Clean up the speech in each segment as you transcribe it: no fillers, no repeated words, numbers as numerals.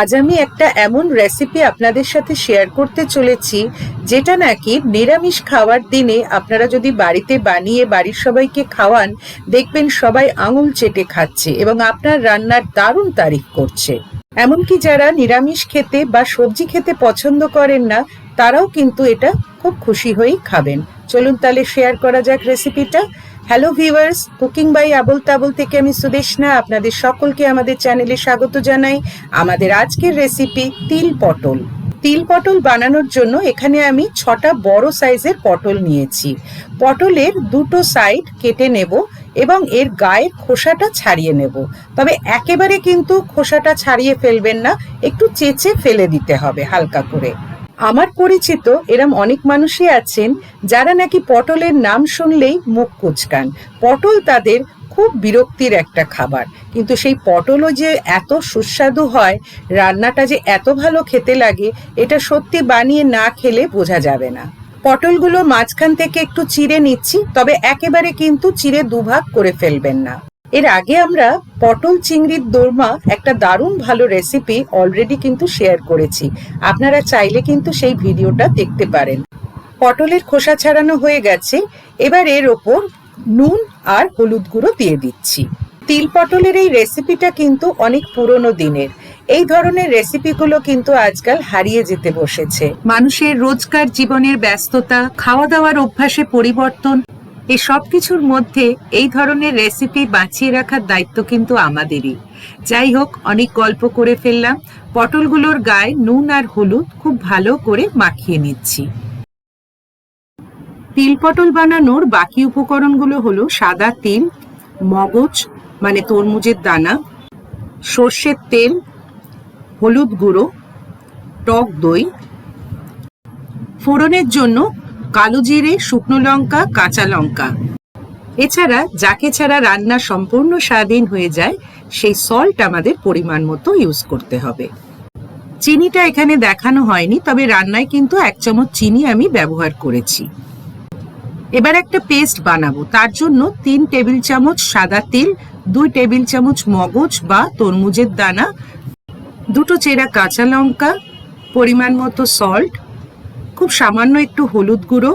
আজ আমি একটা এমন রেসিপি আপনাদের সাথে শেয়ার করতে চলেছি যেটা নাকি নিরামিষ খাওয়ার দিনে আপনারা যদি বাড়িতে বানিয়ে বাড়ির সবাইকে খাওয়ান, দেখবেন সবাই আঙুল চেটে খাচ্ছে এবং আপনার রান্নার দারুণ তারিফ করছে। এমনকি যারা নিরামিষ খেতে বা সবজি খেতে পছন্দ করেন না, তারাও কিন্তু এটা খুব খুশি হয়েই খাবেন। চলুন তাহলে শেয়ার করা যাক রেসিপিটা। হ্যালো ভিউয়ার্স, কুকিং বাই আবল তাবল থেকে আমি সুদেশনা আপনাদের সকলকে আমাদের চ্যানেলে স্বাগত জানাই। আমাদের আজকের রেসিপি তিল পটল। তিল পটল বানানোর জন্য এখানে আমি 6টা বড় সাইজের পটল নিয়েছি। পটলের দুটো সাইড কেটে নেব এবং এর গায়ের খোসাটা ছাড়িয়ে নেব। তবে একেবারে কিন্তু খোসাটা ছাড়িয়ে ফেলবেন না, একটু চেঁচে ফেলে দিতে হবে হালকা করে। আমার পরিচিত এরম অনেক মানুষই আছেন যারা নাকি পটলের নাম শুনলেই মুখ কুঁচকান। পটল তাদের খুব বিরক্তির একটা খাবার, কিন্তু সেই পটলও যে এত সুস্বাদু হয়, রান্নাটা যে এত ভালো খেতে লাগে, এটা সত্যি বানিয়ে না খেলে বোঝা যাবে না। পটলগুলো মাঝখান থেকে একটু চিড়ে নিচ্ছি, তবে একেবারে কিন্তু চিড়ে দুভাগ করে ফেলবেন না। এর আগে আমরা পটল চিংড়ির দোরমা একটা দারুণ ভালো রেসিপি অলরেডি কিন্তু শেয়ার করেছি, আপনারা চাইলে কিন্তু সেই ভিডিওটা দেখতে পারেন। পটলের খোসা ছাড়ানো হয়ে গেছে, এবার এর ওপর নুন আর হলুদ গুঁড়ো দিয়ে দিচ্ছি। তিল পটলের এই রেসিপিটা কিন্তু অনেক পুরনো দিনের। এই ধরনের রেসিপিগুলো কিন্তু আজকাল হারিয়ে যেতে বসেছে। মানুষের রোজকার জীবনের ব্যস্ততা, খাওয়া দাওয়ার অভ্যাসে পরিবর্তন, এই সব কিছুর মধ্যে এই ধরনের রেসিপি বাঁচিয়ে রাখার দায়িত্ব কিন্তু আমাদেরই। যাই হোক, অনেক গল্প করে ফেললাম। পটলগুলোর গায়ে নুন আর হলুদ খুব ভালো করে মাখিয়ে নিচ্ছি। তিল পটল বানানোর বাকি উপকরণগুলো হলো সাদা তিল, মগজ মানে তরমুজের দানা, সর্ষের তেল, হলুদ গুঁড়ো, টক দই, ফোড়নের জন্য কালো জিরে, শুকনো লঙ্কা, কাঁচা লঙ্কা। এছাড়া যাকে ছাড়া রান্না সম্পূর্ণ স্বাদহীন হয়ে যায়, সেই সল্ট আমাদের পরিমাণ মতো ইউজ করতে হবে। চিনিটা এখানে দেখানো হয়নি, তবে রান্নায় কিন্তু 1 চামচ চিনি আমি ব্যবহার করেছি। এবার একটা পেস্ট বানাবো। তার জন্য 3 টেবিল চামচ সাদা তিল, 2 টেবিল চামচ মগজ বা তরমুজের দানা, 2টো চেরা কাঁচা লঙ্কা, পরিমাণ মতো সল্ট, খুব সামান্য একটু হলুদ গুঁড়ো,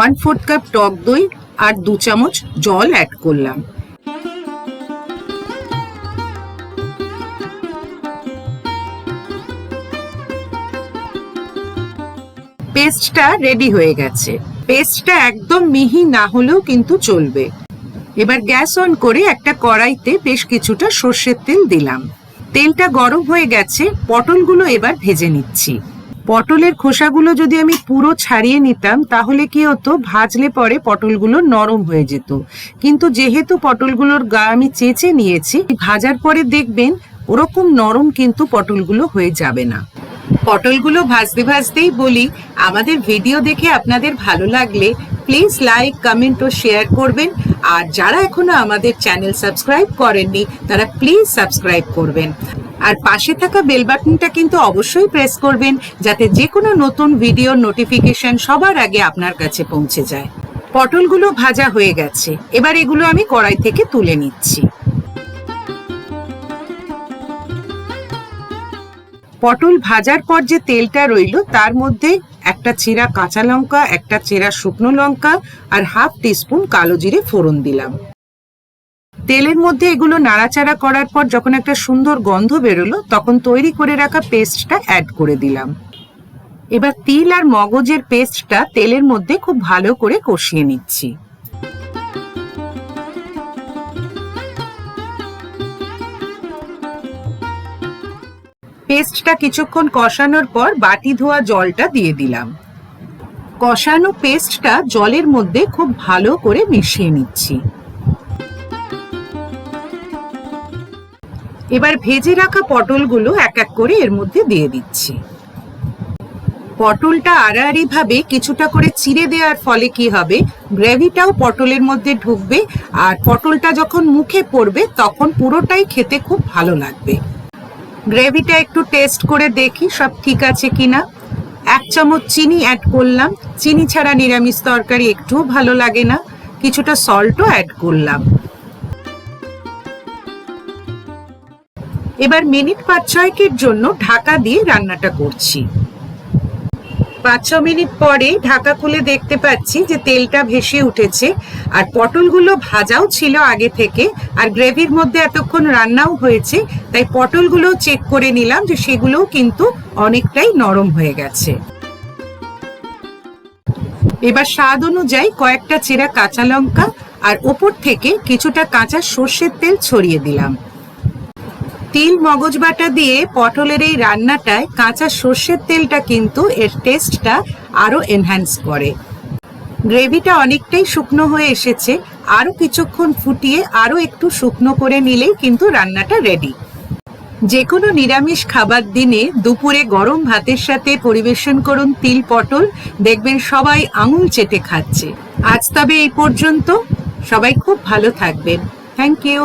1/4 কাপ টক দই আর 2 চামচ জল অ্যাড করলাম। পেস্টটা রেডি হয়ে গেছে। পেস্টটা একদম মিহি না হলেও কিন্তু চলবে। এবার গ্যাস অন করে একটা কড়াইতে বেশ কিছুটা সর্ষের তেল দিলাম। তেলটা গরম হয়ে গেছে, পটলগুলো এবার ভেজে নিচ্ছি। পটলের খোসাগুলো যদি আমি পুরো ছাড়িয়ে নিতাম, তাহলে কি হতো, ভাজলে পরে পটলগুলো নরম হয়ে যেত। কিন্তু যেহেতু পটলগুলোর গা আমি চেঁচে নিয়েছি, ভাজার পরে দেখবেন ওরকম নরম কিন্তু পটলগুলো হয়ে যাবে না। পটলগুলো ভাজতে ভাজতেই বলি, আমাদের ভিডিও দেখে আপনাদের ভালো লাগলে প্লিজ লাইক, কমেন্ট ও শেয়ার করবেন। আর যারা এখনো আমাদের চ্যানেল সাবস্ক্রাইব করেননি, তারা প্লিজ সাবস্ক্রাইব করবেন। আর পাশে থাকা বেল বাটনটা কিন্তু অবশ্যই প্রেস করবেন, যাতে যে কোনো নতুন ভিডিওর নোটিফিকেশন সবার আগে আপনার কাছে পৌঁছে যায়। পটলগুলো ভাজা হয়ে গেছে, এবার এগুলো আমি কড়াই থেকে তুলে নিচ্ছি। পটল ভাজার পর যে তেলটা রইল, তার মধ্যে একটা চেরা কাঁচা লঙ্কা, একটা চেরা শুকনো লঙ্কা আর হাফ টিস্পুন কালো জিরে ফোড়ন দিলাম। তেলের মধ্যে এগুলো নাড়াচাড়া করার পর যখন একটা সুন্দর গন্ধ বেরোলো, তখন তৈরি করে রাখা পেস্টটা অ্যাড করে দিলাম। এবার তিল আর মগজের পেস্টটা তেলের মধ্যে খুব ভালো করে কষিয়ে নিচ্ছি। পেস্টটা কিছুক্ষণ কষানোর পর বাটি ধোয়া জলটা দিয়ে দিলাম। কষানো পেস্টটা জলের মধ্যে খুব ভালো করে মিশিয়ে নিচ্ছি। এবার ভেজে রাখা পটলগুলো এক এক করে এর মধ্যে দিয়ে দিচ্ছি। পটলটা আড়াআড়ি ভাবে কিছুটা করে চিড়ে দেওয়ার ফলে কি হবে, গ্রেভিটাও পটলের মধ্যে ঢুকবে, আর পটলটা যখন মুখে পড়বে তখন পুরোটাই খেতে খুব ভালো লাগবে। গ্রেভিটা একটু টেস্ট করে দেখি সব ঠিক আছে কিনা। 1 চামচ চিনি অ্যাড করলাম। চিনি ছাড়া নিরামিষ তরকারি একটুও ভালো লাগে না। কিছুটা সল্টও অ্যাড করলাম। এবার মিনিট 5-6 জন্য ঢাকা দিয়ে রান্নাটা করছি। 5-6 মিনিট পরে ঢাকা খুলে দেখতে পাচ্ছি যে তেলটা ভেসে উঠেছে, আর পটলগুলো ভাজাও ছিল আগে থেকে, আর গ্রেভির মধ্যে এতক্ষণ রান্নাও হয়েছে, তাই পটলগুলো চেক করে নিলাম যে সেগুলোও কিন্তু অনেকটাই নরম হয়ে গেছে। এবার স্বাদ অনুযায়ী কয়েকটা চেরা কাঁচা লঙ্কা আর ওপর থেকে কিছুটা কাঁচা সর্ষের তেল ছড়িয়ে দিলাম। তিল মগজ বাটা দিয়ে পটলের এই রান্নাটায় কাঁচা সর্ষের তেলটা কিন্তু এর টেস্টটা আরো এনহ্যান্স করে। গ্রেভিটা অনেকটাই শুকনো হয়ে এসেছে, আরো কিছুক্ষণ ফুটিয়ে আরো একটু শুকনো করে নিলেই কিন্তু রান্নাটা রেডি। যে কোনো নিরামিষ খাবার দিনে দুপুরে গরম ভাতের সাথে পরিবেশন করুন তিল পটল, দেখবেন সবাই আঙুল চেটে খাচ্ছে। আজ তবে এই পর্যন্ত, সবাই খুব ভালো থাকবেন। Thank you.